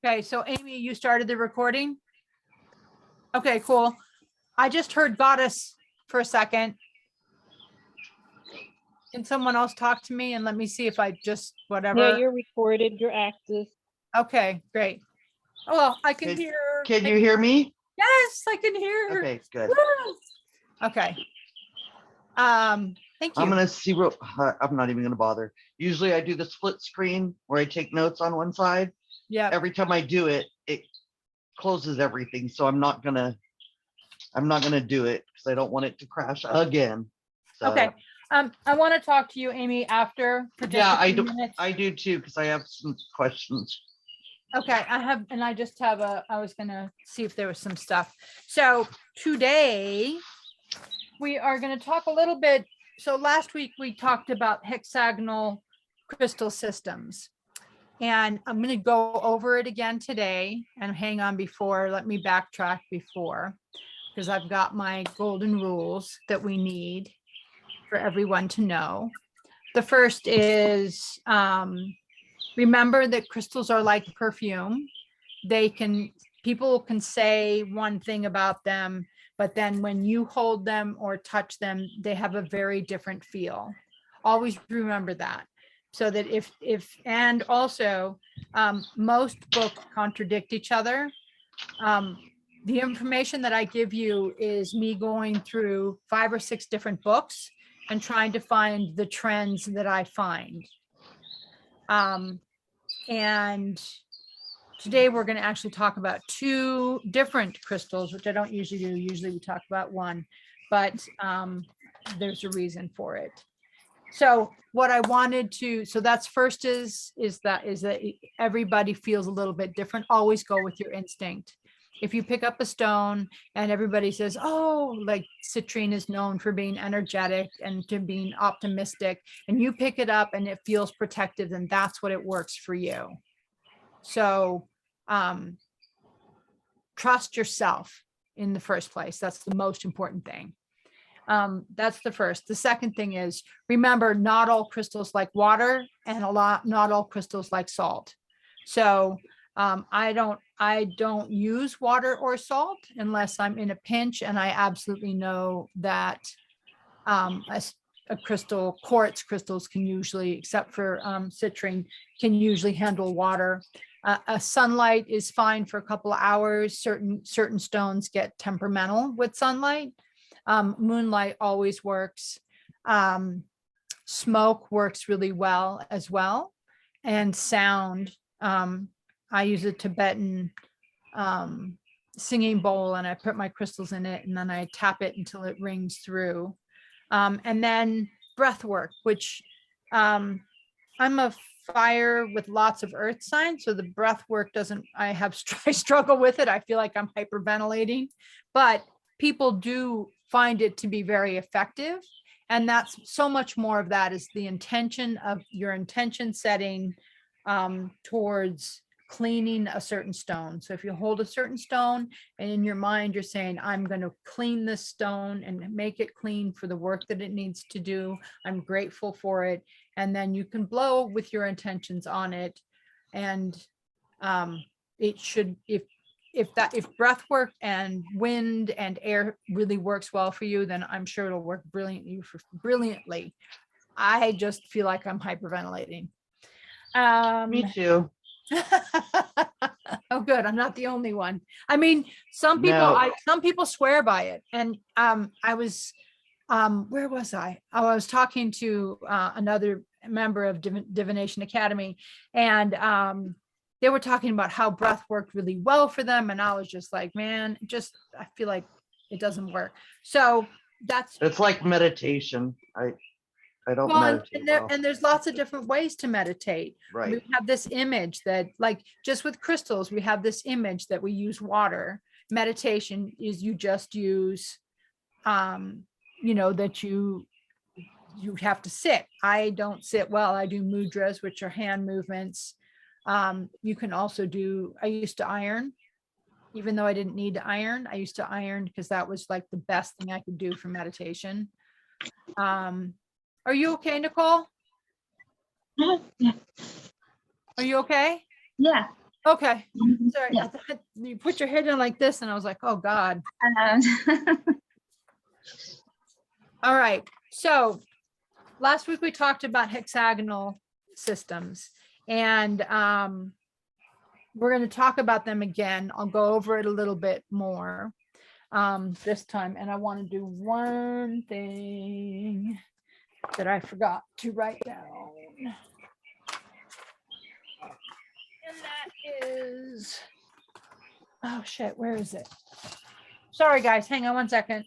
Okay, so Amy, you started the recording? Okay, cool. I just heard goddess for a second. Can someone else talk to me and let me see if I just whatever? Yeah, you're recorded, you're active. Okay, great. Oh, well, I can hear. Can you hear me? Yes, I can hear. Okay, good. Woo! Okay. Thank you. I'm gonna see real. I'm not even gonna bother. Usually I do the split screen where I take notes on one side. Yeah. Every time I do it, it closes everything. So I'm not gonna do it because I don't want it to crash again. So, Okay. I want to talk to you, Amy, after. For just yeah, a few minutes. I do too because I have some questions. Okay, I was gonna see if there was some stuff. So today we are gonna talk a little bit. So last week we talked about hexagonal crystal systems. And I'm gonna go over it again today and hang on let me backtrack before, because I've got my golden rules that we need for everyone to know. The first is, remember that crystals are like perfume. People can say one thing about them, but then when you hold them or touch them, they have a very different feel. Always remember that. So that and also most books contradict each other. The information that I give you is me going through 5 or 6 different books and trying to find the trends that I find. And today we're going to actually talk about 2 different crystals, which I don't usually do. Usually we talk about one, but there's a reason for it. So what I wanted to, so that's first is that everybody feels a little bit different. Always go with your instinct. If you pick up a stone and everybody says, oh, like citrine is known for being energetic and to being optimistic, and you pick it up and it feels protective, then that's what it works for you. So trust yourself in the first place. That's the most important thing. That's the first. The second thing is, remember, not all crystals like water, and not all crystals like salt. So I don't use water or salt unless I'm in a pinch and I absolutely know that a crystal, quartz crystals can usually, except for citrine, can usually handle water. A sunlight is fine for a couple of hours. Certain stones get temperamental with sunlight. Moonlight always works. Smoke works really well as well. And sound. I use a Tibetan singing bowl and I put my crystals in it and then I tap it until it rings through. And then breath work, which I'm a fire with lots of earth signs. So the breath work I struggle with it. I feel like I'm hyperventilating, but people do find it to be very effective. And that's so much more of that is the intention of your intention setting towards cleaning a certain stone. So if you hold a certain stone and in your mind, you're saying, I'm going to clean this stone and make it clean for the work that it needs to do. I'm grateful for it. And then you can blow with your intentions on it. And it should, if breath work and wind and air really works well for you, then I'm sure it'll work brilliantly. I just feel like I'm hyperventilating. Me too. Oh, good. I'm not the only one. I mean, some people swear by it. And I was, where was I? Oh, I was talking to another member of Divination Academy, and they were talking about how breath worked really well for them. And I was just like, man, I feel like it doesn't work. So it's like meditation. I don't meditate and there's lots of different ways to meditate. Right. We have this image that, like, just with crystals, we have this image that we use water. Meditation is you just use, that you have to sit. I don't sit well. I do mudras, which are hand movements. You can also I used to iron, even though I didn't need to iron. I used to iron because that was like the best thing I could do for meditation. Are you okay, Nicole? Yeah. Are you okay? Yeah. Okay. Sorry. Yeah. I thought you put your head in like this and I was like, oh God. All right. So last week we talked about hexagonal systems and we're going to talk about them again. I'll go over it a little bit more this time. And I want to do one thing that I forgot to write down. And that is, oh shit, where is it? Sorry guys, hang on one second.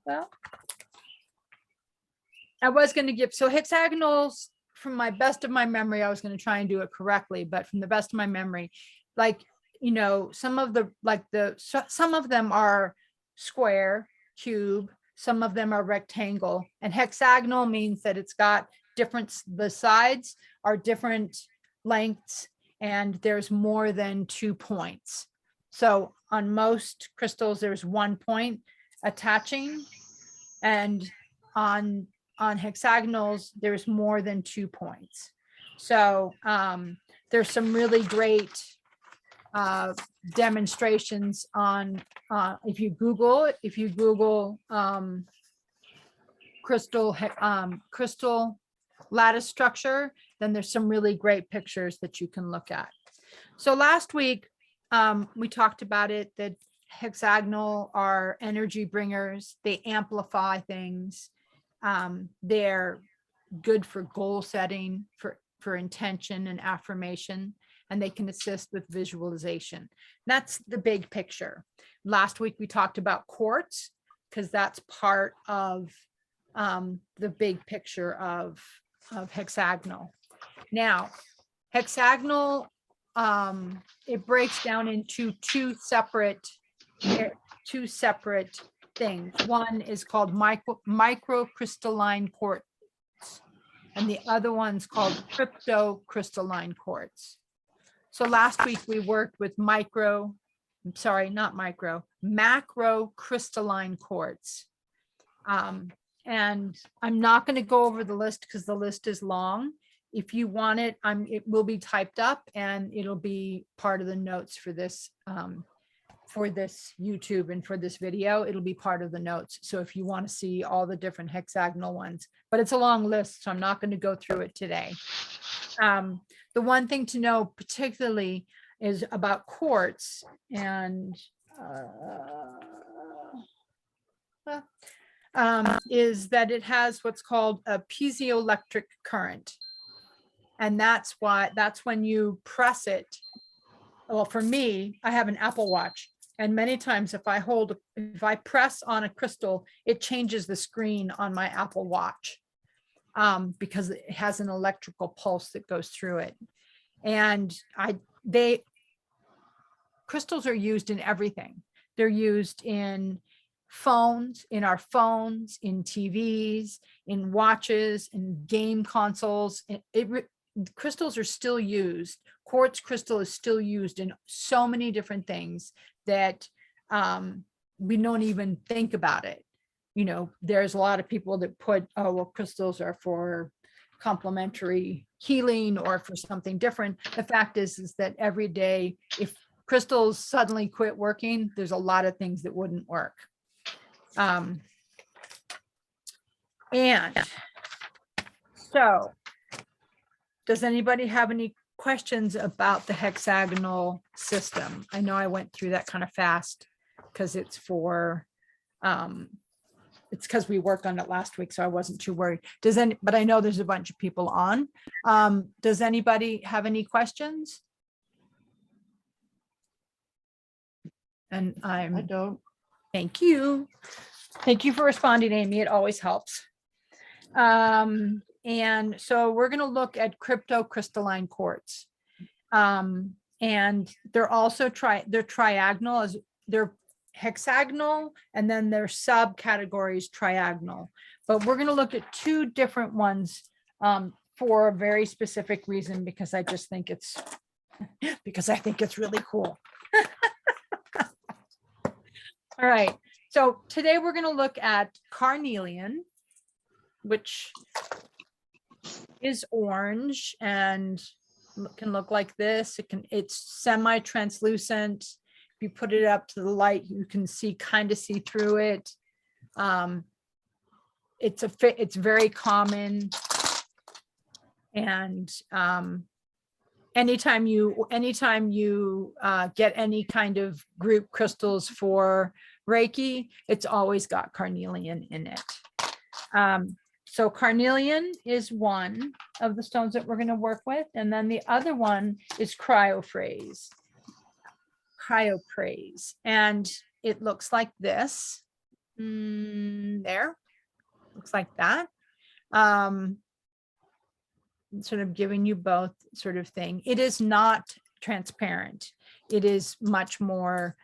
Well, I was going to give, so hexagonals, from my best of my memory, I was going to try and do it correctly, but from the best of my memory, like, you know, some of the, like some of them are square, cube, some of them are rectangle, and hexagonal means that it's got different, the sides are different lengths and there's more than 2 points. So on most crystals, there's 1 point attaching, and on hexagonals, there's more than 2 points. So there's some really great demonstrations on, if you Google crystal lattice structure, then there's some really great pictures that you can look at. So last week, we talked about it, that hexagonal are energy bringers. They amplify things. They're good for goal setting, for intention and affirmation, and they can assist with visualization. That's the big picture. Last week, we talked about quartz, because that's part of the big picture of hexagonal. Now, hexagonal, it breaks down into two separate things. One is called microcrystalline quartz, and the other one's called cryptocrystalline quartz. So last week we worked with macrocrystalline quartz. And I'm not going to go over the list because the list is long. If you want it, it will be typed up and it'll be part of the notes for this YouTube and for this video. It'll be part of the notes. So if you want to see all the different hexagonal ones, but it's a long list, so I'm not going to go through it today. The one thing to know particularly is about quartz, and is that it has what's called a piezoelectric current. And that's when you press it. Well, for me, I have an Apple Watch, and many times if I press on a crystal, it changes the screen on my Apple Watch, because it has an electrical pulse that goes through it. And crystals are used in everything. They're used in phones, in TVs, in watches, in game consoles. Crystals are still used. Quartz crystal is still used in so many different things that we don't even think about it. You know, there's a lot of people that put, oh, well, crystals are for complementary healing or for something different. The fact is that every day, if crystals suddenly quit working, there's a lot of things that wouldn't work. And so, does anybody have any questions about the hexagonal system? I know I went through that kind of fast because it's because we worked on it last week, so I wasn't too worried. But I know there's a bunch of people on. Does anybody have any questions? And I don't. Thank you. Thank you for responding, Amy. It always helps. And so we're going to look at cryptocrystalline quartz. And they're also they're triagonal, they're hexagonal, and then their subcategories triagonal. But we're going to look at two different ones for a very specific reason, because I just think it's really cool. All right. So today we're going to look at carnelian, which is orange and can look like this. It's semi-translucent. If you put it up to the light, you can kind of see through it. It's very common. And anytime you get any kind of group crystals for Reiki, it's always got carnelian in it. So carnelian is one of the stones that we're going to work with. And then the other one is cryoprase. And it looks like this. There. Looks like that. Sort of giving you both sort of thing. It is not transparent. It is much more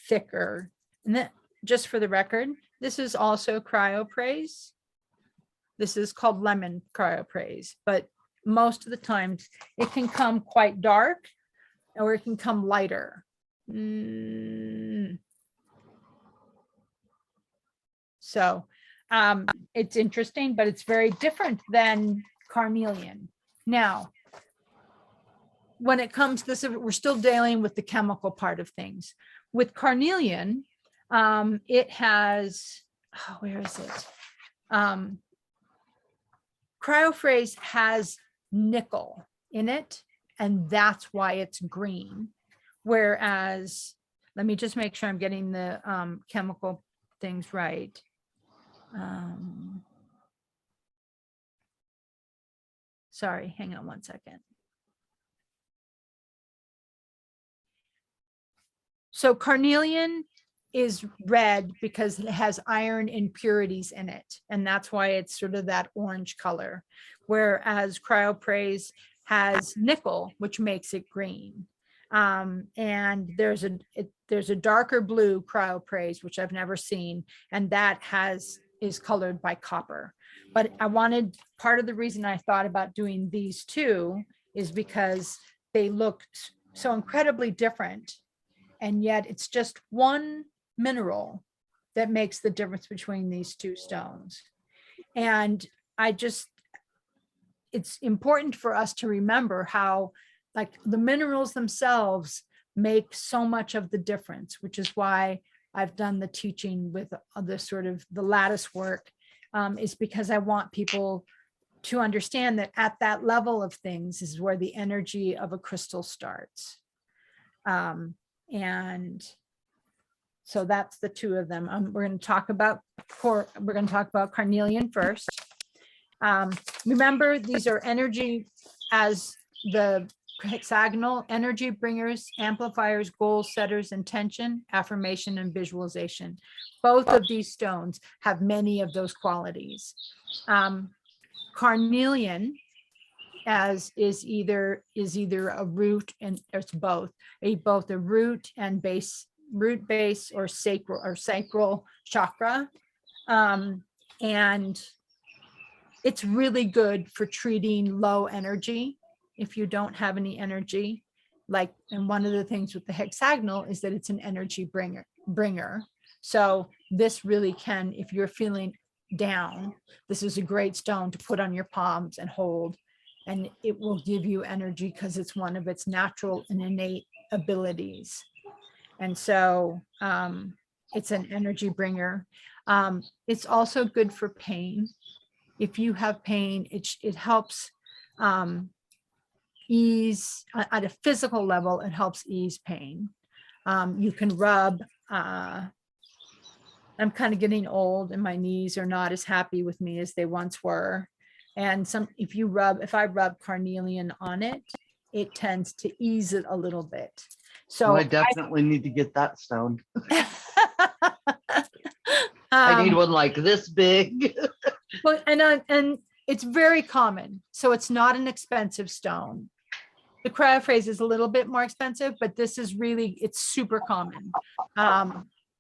thicker. And then, just for the record, this is also cryoprase. This is called lemon cryoprase, but most of the times it can come quite dark or it can come lighter. So it's interesting, but it's very different than carnelian. Now, when it comes to this, we're still dealing with the chemical part of things. With carnelian, it has, where is it? Cryoprase has nickel in it, and that's why it's green. Whereas, let me just make sure I'm getting the chemical things right. Sorry, hang on one second. So carnelian is red because it has iron impurities in it, and that's why it's sort of that orange color. Whereas cryoprase has nickel, which makes it green. And there's a darker blue cryoprase, which I've never seen, and that is colored by copper. But part of the reason I thought about doing these two is because they look so incredibly different, and yet it's just one mineral that makes the difference between these two stones. And it's important for us to remember how, like, the minerals themselves make so much of the difference, which is why I've done the teaching with the sort of the lattice work, is because I want people to understand that at that level of things is where the energy of a crystal starts. And so that's the two of them. We're going to talk about carnelian first. Remember, these are energy as the hexagonal energy bringers, amplifiers, goal setters, intention, affirmation, and visualization. Both of these stones have many of those qualities. Carnelian is either a root, and it's both a root and base, or sacral chakra. And it's really good for treating low energy. If you don't have any energy, and one of the things with the hexagonal is that it's an energy bringer. So this really can, if you're feeling down, this is a great stone to put on your palms and hold, and it will give you energy because it's one of its natural and innate abilities. And so it's an energy bringer. It's also good for pain. If you have pain, it helps ease at a physical level. It helps ease pain. You can rub. I'm kind of getting old, and my knees are not as happy with me as they once were. And if I rub carnelian on it, it tends to ease it a little bit. So I definitely need to get that stone. I need one like this big. Well, and it's very common, so it's not an expensive stone. The cryoprase is a little bit more expensive, but this is it's super common.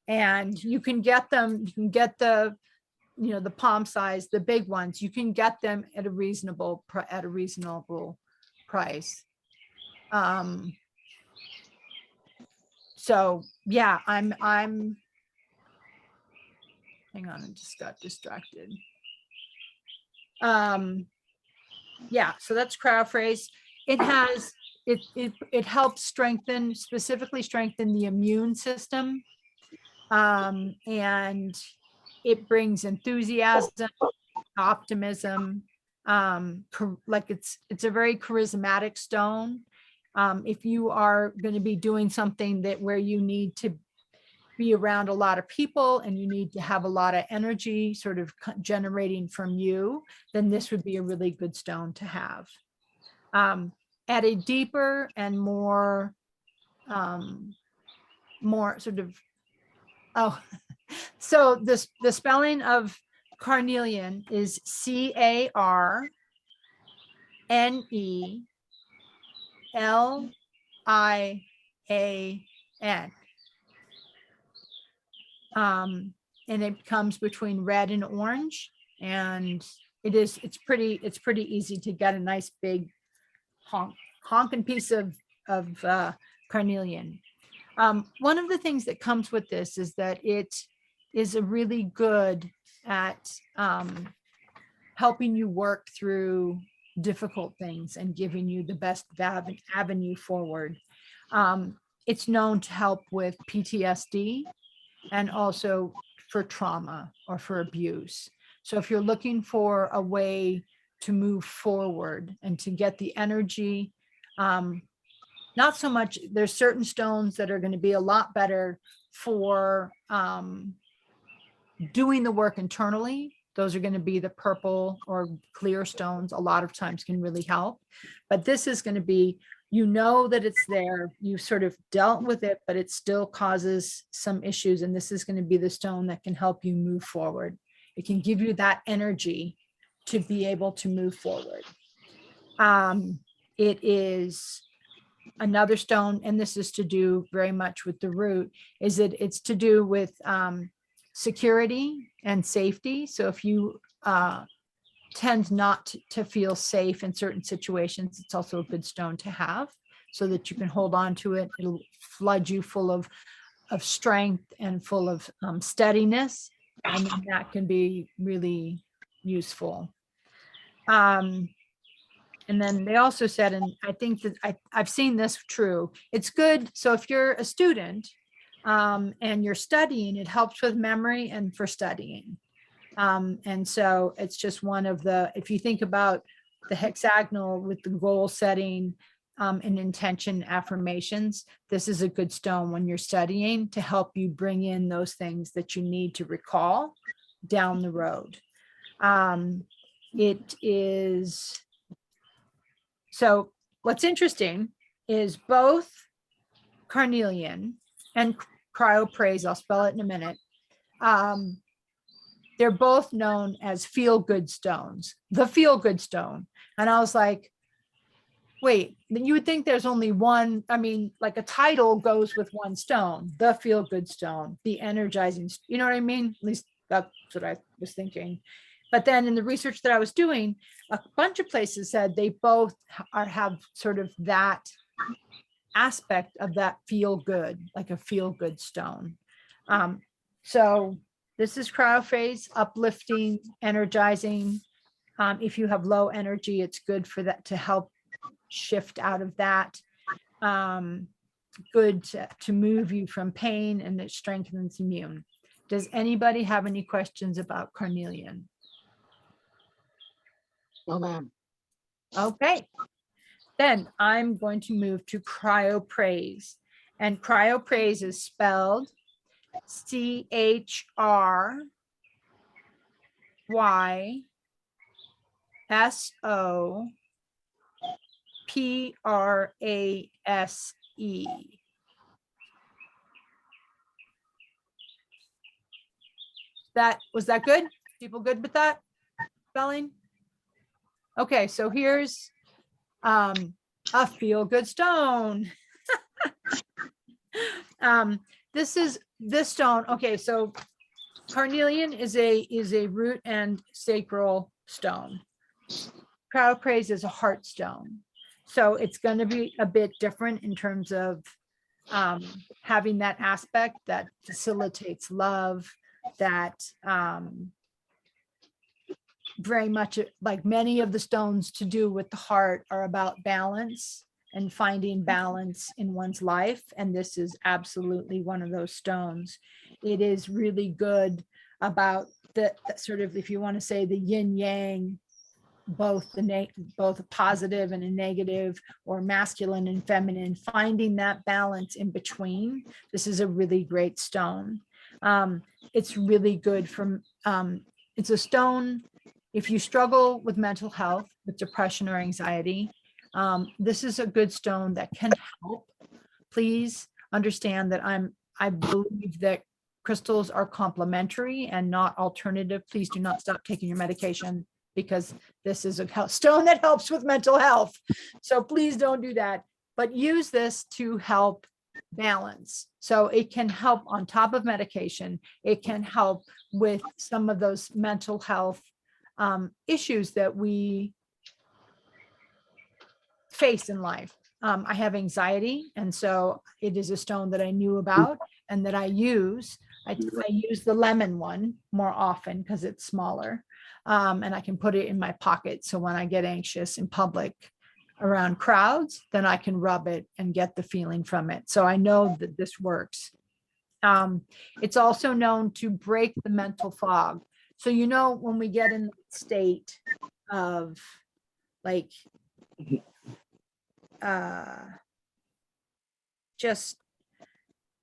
And you can get them. You can get the palm size, the big ones. You can get them at a reasonable price. So yeah, hang on, I just got distracted. Yeah, so that's cryo phrase. It has, it helps strengthen, specifically strengthen the immune system. And it brings enthusiasm, optimism, like it's a very charismatic stone. If you are going to be doing something that where you need to be around a lot of people and you need to have a lot of energy sort of generating from you, then this would be a really good stone to have. At a deeper and more sort of, oh, so this, the spelling of carnelian is CARNELIAN. And it comes between red and orange, and it's pretty easy to get a nice big honking piece of carnelian. One of the things that comes with this is that it is a really good at helping you work through difficult things and giving you the best avenue forward. It's known to help with PTSD and also for trauma or for abuse. So if you're looking for a way to move forward and to get the energy, not so much, there's certain stones that are going to be a lot better for doing the work internally. Those are going to be the purple or clear stones. A lot of times can really help, but this is going to be, you know that it's there, you sort of dealt with it, but it still causes some issues. And this is going to be the stone that can help you move forward. It can give you that energy to be able to move forward. It is another stone, and this is to do very much with the root, is that it's to do with security and safety. So if you tend not to feel safe in certain situations, it's also a good stone to have so that you can hold on to it. It'll flood you full of strength and full of steadiness, and then that can be really useful. And then they also said, and I think that I've seen this true, it's good. So if you're a student and you're studying, it helps with memory and for studying. And so it's just one of the, if you think about the hexagonal with the goal setting and intention affirmations, this is a good stone when you're studying to help you bring in those things that you need to recall down the road. It is, so what's interesting is both carnelian and cryopraise, I'll spell it in a minute, they're both known as feel-good stones, the feel-good stone. And I was like, wait, you would think there's only one, I mean, like a title goes with one stone, the feel-good stone, the energizing, you know what I mean? At least that's what I was thinking. But then in the research that I was doing, a bunch of places said they both have sort of that aspect of that feel good, like a feel good stone. So this is cryophase, uplifting, energizing. If you have low energy, it's good for that to help shift out of that. Good to move you from pain, and it strengthens immune. Does anybody have any questions about carnelian? No, ma'am. Okay, then I'm going to move to cryopraise, and cryopraise is spelled CHRYSOPRASE. Was that good? People good with that spelling? Okay, so here's a feel-good stone. This stone. Okay, so carnelian is a root and sacral stone. Cryopraise is a heart stone. So it's going to be a bit different in terms of having that aspect that facilitates love, that very much like many of the stones to do with the heart are about balance and finding balance in one's life. And this is absolutely one of those stones. It is really good about the sort of, if you want to say, the yin yang, both both a positive and a negative, or masculine and feminine, finding that balance in between. This is a really great stone. It's really good from, it's a stone, if you struggle with mental health, with depression or anxiety, this is a good stone that can help. Please understand that I believe that crystals are complementary and not alternative. Please do not stop taking your medication, because this is a stone that helps with mental health. So please don't do that, but use this to help balance. So it can help on top of medication. It can help with some of those mental health issues that we face in life. I have anxiety, and so it is a stone that I knew about and that I use. I use the lemon one more often because it's smaller, and I can put it in my pocket. So when I get anxious in public around crowds, then I can rub it and get the feeling from it. So I know that this works. It's also known to break the mental fog. So, you know, when we get in the state of like, just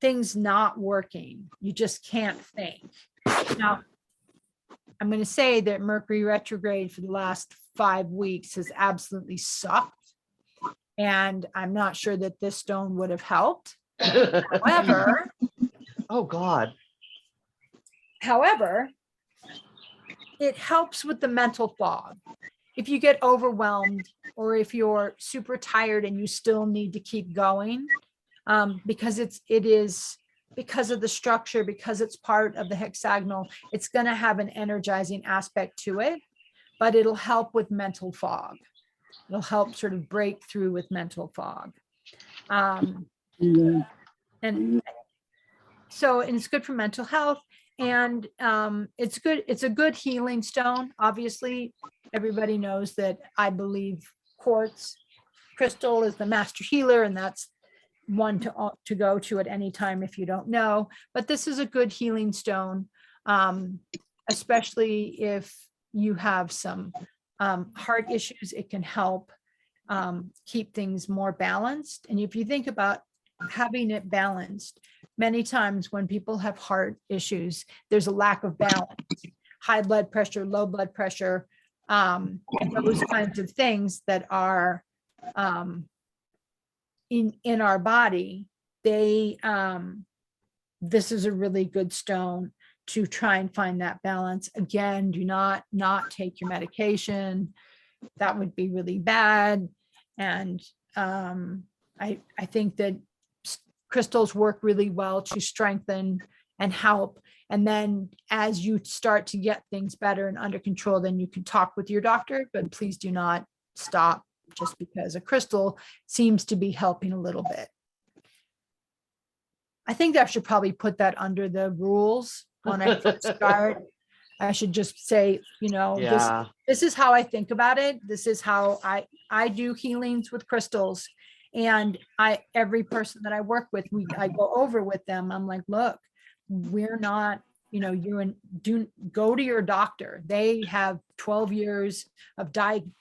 things not working, you just can't think. Now, I'm going to say that Mercury retrograde for the last 5 weeks has absolutely sucked. And I'm not sure that this stone would have helped. However, oh God. However, it helps with the mental fog. If you get overwhelmed, or if you're super tired and you still need to keep going, because it is because of the structure, because it's part of the hexagonal, it's going to have an energizing aspect to it, but it'll help with mental fog. It'll help sort of break through with mental fog. And so, and it's good for mental health. And it's good. It's a good healing stone. Obviously, everybody knows that I believe quartz crystal is the master healer, and that's one to go to at any time if you don't know. But this is a good healing stone, especially if you have some heart issues. It can help keep things more balanced. And if you think about having it balanced, many times when people have heart issues, there's a lack of balance, high blood pressure, low blood pressure, those kinds of things that are in our body. They this is a really good stone to try and find that balance. Again, do not take your medication. That would be really bad. And I think that crystals work really well to strengthen and help. And then as you start to get things better and under control, then you can talk with your doctor, but please do not stop just because a crystal seems to be helping a little bit. I think I should probably put that under the rules when I first start. I should just say, you know, Yeah. this is how I think about it. This is how I do healings with crystals. And every person that I work with, I go over with them. I'm like, look, we're not, you know, go to your doctor. They have 12 years of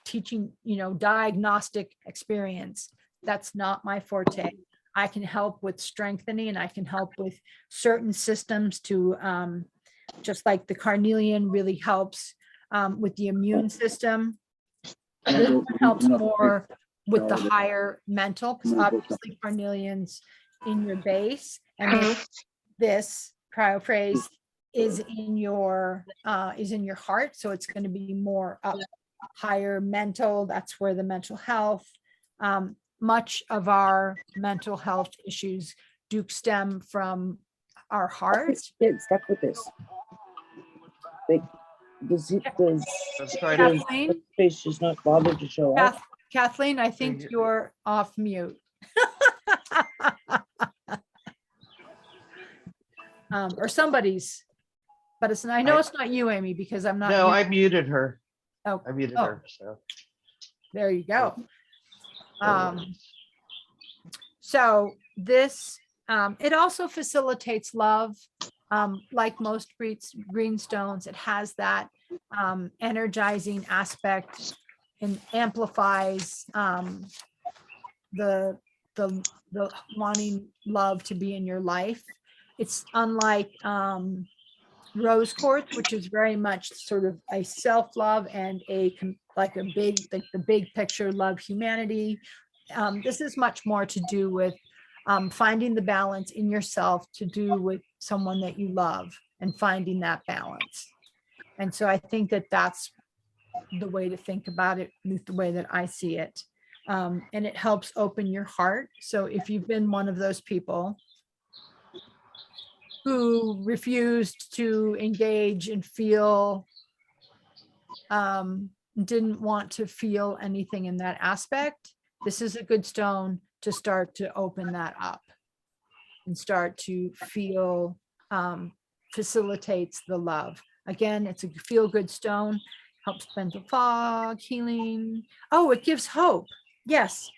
teaching, you know, diagnostic experience. That's not my forte. I can help with strengthening. I can help with certain systems to, just like the carnelian really helps with the immune system. This one helps more with the higher mental, because obviously carnelian's in your base, and then this cryophrase is in your heart, so it's going to be more up higher mental. That's where the mental health, much of our mental health issues do stem from our heart. Get stuck with this. Like, does Let's try to. Kathleen, face just not bother to show up? Kathleen, I think you're off mute. Or somebody's. but I know it's not you, Amy, because I'm not. No, you- I muted her. Oh, I muted oh. her. So there you go. no worries. So this, it also facilitates love. Like most green stones, it has that energizing aspect and amplifies the wanting love to be in your life. It's unlike rose quartz, which is very much sort of a self-love and like the big picture, love humanity. This is much more to do with finding the balance in yourself to do with someone that you love and finding that balance. And so I think that that's the way to think about it, the way that I see it. And it helps open your heart. So if you've been one of those people who refused to engage and feel, didn't want to feel anything in that aspect, this is a good stone to start to open that up and start to feel, facilitates the love. Again, it's a feel-good stone, helps mental fog, healing. Oh, it gives hope. Yes.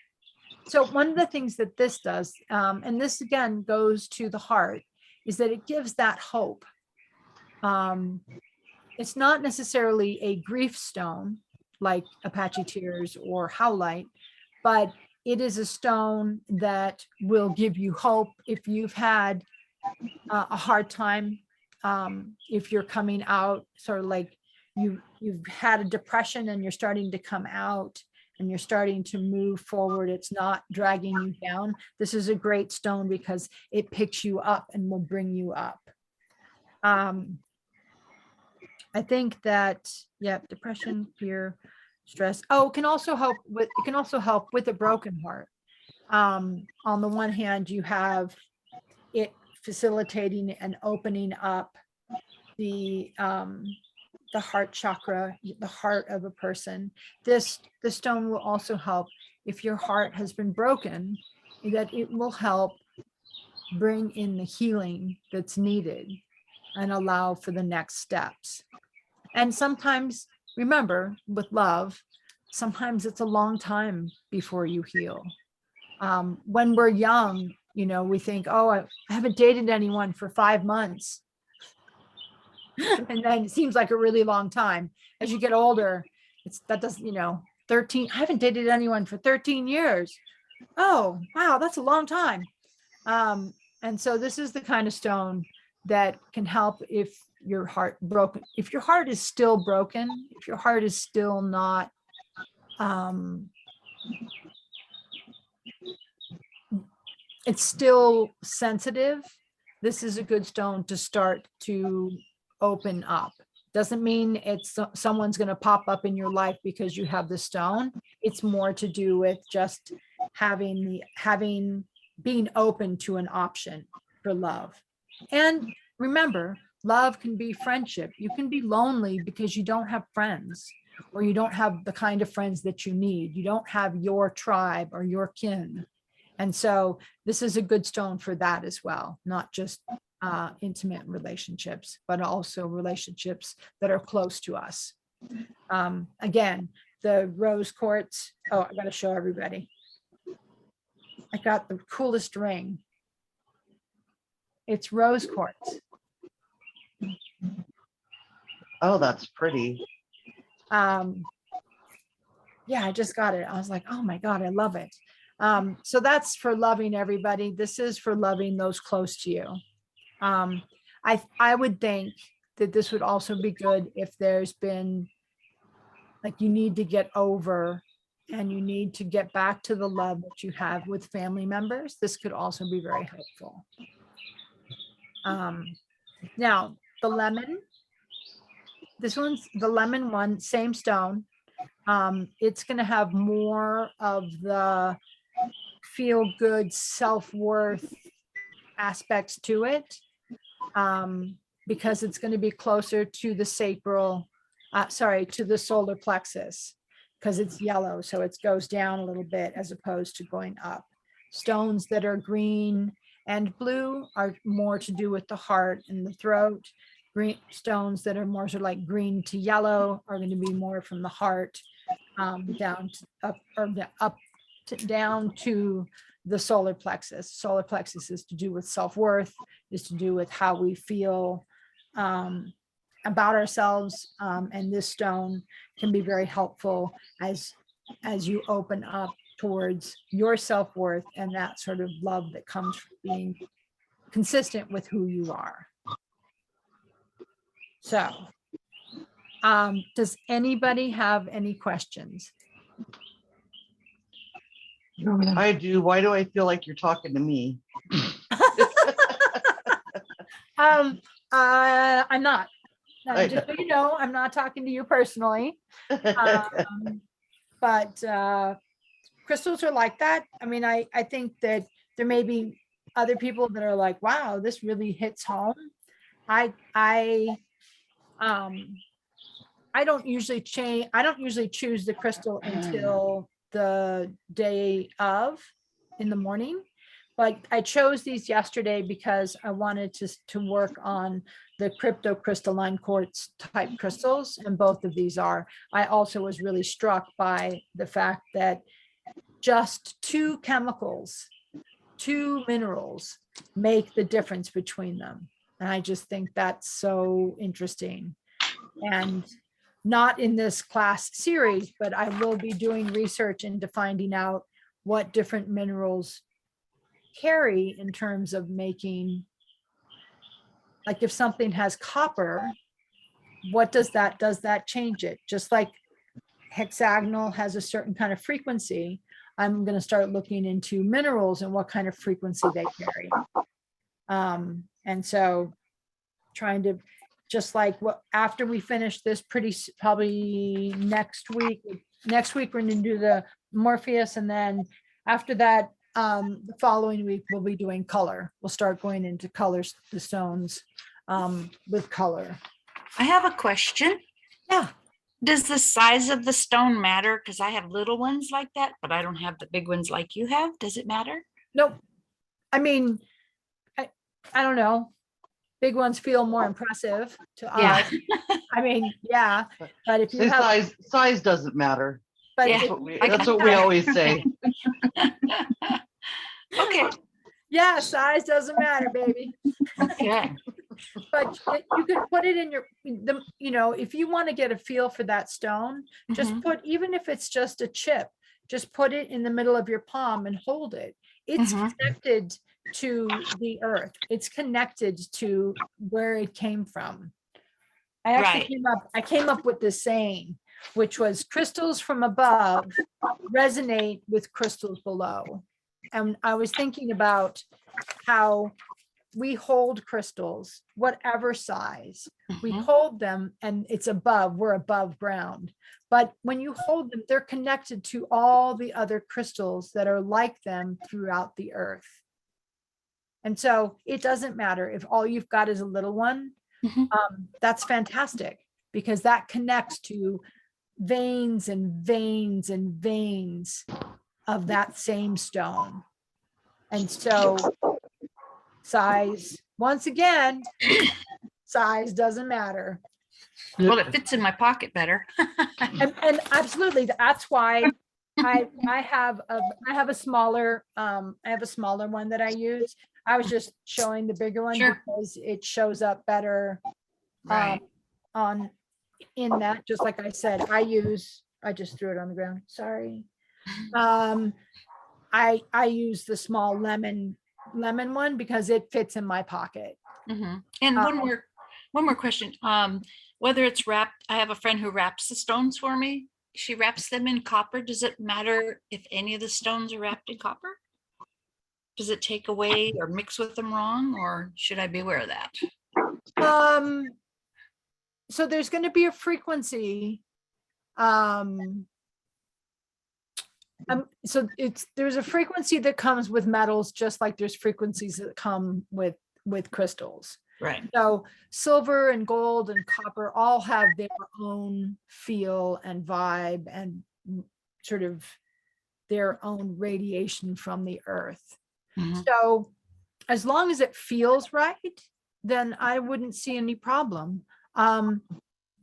So one of the things that this does, and this again goes to the heart, is that it gives that hope. It's not necessarily a grief stone like Apache Tears or Howlite, but it is a stone that will give you hope if you've had a hard time, if you're coming out, sort of like you've had a depression and you're starting to come out and you're starting to move forward. It's not dragging you down. This is a great stone because it picks you up and will bring you up. I think that, yeah, depression, fear, stress. Oh, it can also help with a broken heart. On the one hand, you have it facilitating and opening up the heart chakra, the heart of a person. The stone will also help if your heart has been broken, that it will help bring in the healing that's needed and allow for the next steps. And sometimes, remember, with love, sometimes it's a long time before you heal. When we're young, we think, oh, I haven't dated anyone for 5 months. And then it seems like a really long time. As you get older, that doesn't, 13, I haven't dated anyone for 13 years. Oh, wow, that's a long time. And so this is the kind of stone that can help if your heart broken, if your heart is still broken, if your heart is still not, it's still sensitive. This is a good stone to start to open up. Doesn't mean it's someone's going to pop up in your life because you have the stone. It's more to do with just being open to an option for love. And remember, love can be friendship. You can be lonely because you don't have friends, or you don't have the kind of friends that you need. You don't have your tribe or your kin. And so this is a good stone for that as well, not just intimate relationships, but also relationships that are close to us. Again, the rose quartz. Oh, I got to show everybody. I got the coolest ring. It's rose quartz. Oh, that's pretty. Yeah, I just got it. I was like, oh my God, I love it. So that's for loving everybody. This is for loving those close to you. I would think that this would also be good if there's been, like, you need to get over and you need to get back to the love that you have with family members. This could also be very helpful. Now the lemon, this one's the lemon one, same stone. It's going to have more of the feel good self-worth aspects to it, because it's going to be closer to the sacral, to the solar plexus, because it's yellow. So it goes down a little bit as opposed to going up. Stones that are green and blue are more to do with the heart and the throat. green stones that are more sort of like green to yellow are going to be more from the heart, down to up, or up to, down to the solar plexus. Solar plexus is to do with self-worth, is to do with how we feel about ourselves. And this stone can be very helpful as you open up towards your self-worth and that sort of love that comes from being consistent with who you are. So, does anybody have any questions? I do. Why do I feel like you're talking to me? I'm not. Just so you know, I'm not talking to you personally. But crystals are like that. I mean, I think that there may be other people that are like, wow, this really hits home. I don't usually choose the crystal until the day of in the morning, but I chose these yesterday because I wanted to work on the cryptocrystalline quartz type crystals, and both of these are. I also was really struck by the fact that just two chemicals, two minerals make the difference between them. And I just think that's so interesting. And not in this class series, but I will be doing research into finding out what different minerals carry in terms of making, like if something has copper, what does that change it? Just like hexagonal has a certain kind of frequency, I'm going to start looking into minerals and what kind of frequency they carry. And so trying to, just like what, after we finish this probably next week we're going to do the Morpheus, and then after that, the following week we'll be doing color. We'll start going into colors, the stones with color. I have a question. Yeah. Does the size of the stone matter? Because I have little ones like that, but I don't have the big ones like you have. Does it matter? Nope. I mean, I don't know. Big ones feel more impressive to Yeah. us. I mean, yeah, but if you Say have, size doesn't matter. but Yeah. if That's what we always say. Okay. yeah, size doesn't matter, baby. Okay. But you could put it in your, if you want to get a feel for that stone, just Mhm. put, even if it's just a chip, just put it in the middle of your palm and hold it. It's Mhm. connected to the earth. It's connected to where it came from. I actually Right. came up with this saying, which was crystals from above resonate with crystals below. And I was thinking about how we hold crystals, whatever size, we Mhm. hold them and we're above ground. But when you hold them, they're connected to all the other crystals that are like them throughout the earth. And so it doesn't matter if all you've got is a little one, Mhm. that's fantastic, because that connects to veins and veins and veins of that same stone. And so size, once again, size doesn't matter. Well, it fits in my pocket better. And absolutely, that's why I have a smaller one that I use. I was just showing the bigger one Sure. because it shows up better Right. in that, just like I said, I just threw it on the ground. Sorry. I use the small lemon one because it fits in my pocket. Mhm. And one more question. Whether it's wrapped, I have a friend who wraps the stones for me. She wraps them in copper. Does it matter if any of the stones are wrapped in copper? Does it take away or mix with them wrong, or should I be aware of that? So there's going to be a frequency. So there's a frequency that comes with metals, just like there's frequencies that come with crystals. Right. So silver and gold and copper all have their own feel and vibe and sort of their own radiation from the earth. Mhm. So as long as it feels right, then I wouldn't see any problem. I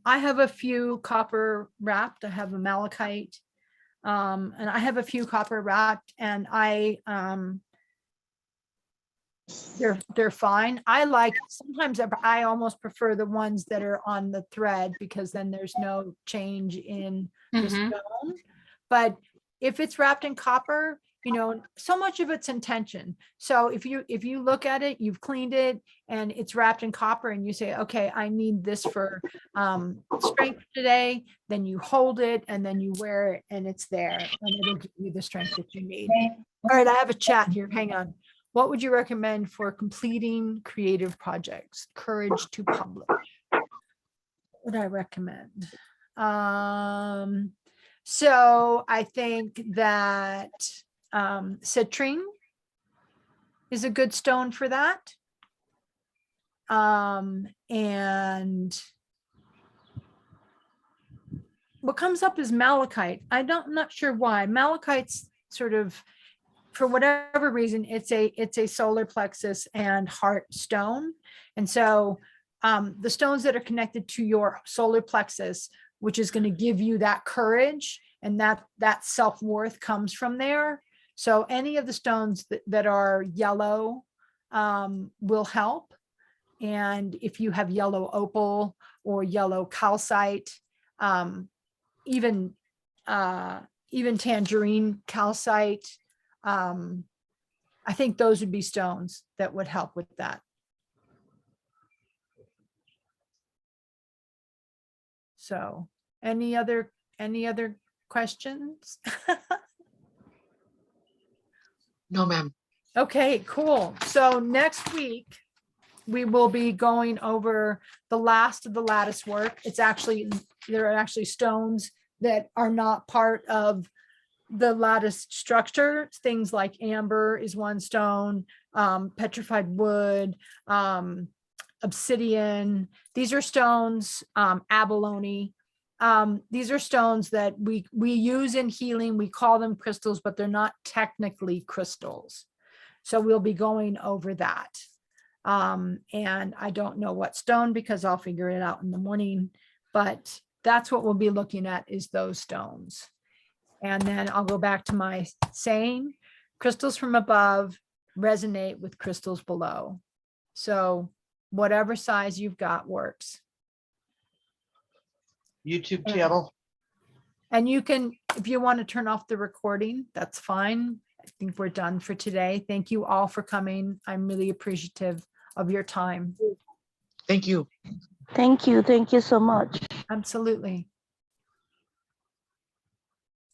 have a few copper wrapped. I have a malachite, and I have a few copper wrapped, and they're fine. Sometimes I almost prefer the ones that are on the thread, because then there's no change in the Mhm. stone. But if it's wrapped in copper, so much of it's intention. So if you look at it, you've cleaned it and it's wrapped in copper, and you say, okay, I need this for strength today, then you hold it and then you wear it and it's there, and it'll give you the strength that you need. All right, I have a chat here. Hang on. What would you recommend for completing creative projects? Courage to publish. What would I recommend? So I think that citrine is a good stone for that. And what comes up is malachite. I'm not sure why. Malachite's sort of, for whatever reason, it's a solar plexus and heart stone. And so the stones that are connected to your solar plexus, which is going to give you that courage and that self-worth, comes from there. So any of the stones that are yellow will help. And if you have yellow opal or yellow calcite, even tangerine calcite, I think those would be stones that would help with that. So any other questions? No, ma'am. Okay, cool. So next week, we will be going over the last of the lattice work. There are actually stones that are not part of the lattice structure. Things like amber is one stone, petrified wood, obsidian. These are stones, abalone. These are stones that we use in healing. We call them crystals, but they're not technically crystals. So we'll be going over that. And I don't know what stone, because I'll figure it out in the morning, but that's what we'll be looking at, is those stones. And then I'll go back to my saying, crystals from above resonate with crystals below. So whatever size you've got works. YouTube channel. And you can, if you want to turn off the recording, that's fine. I think we're done for today. Thank you all for coming. I'm really appreciative of your time. Thank you. Thank you. Thank you so much. Absolutely.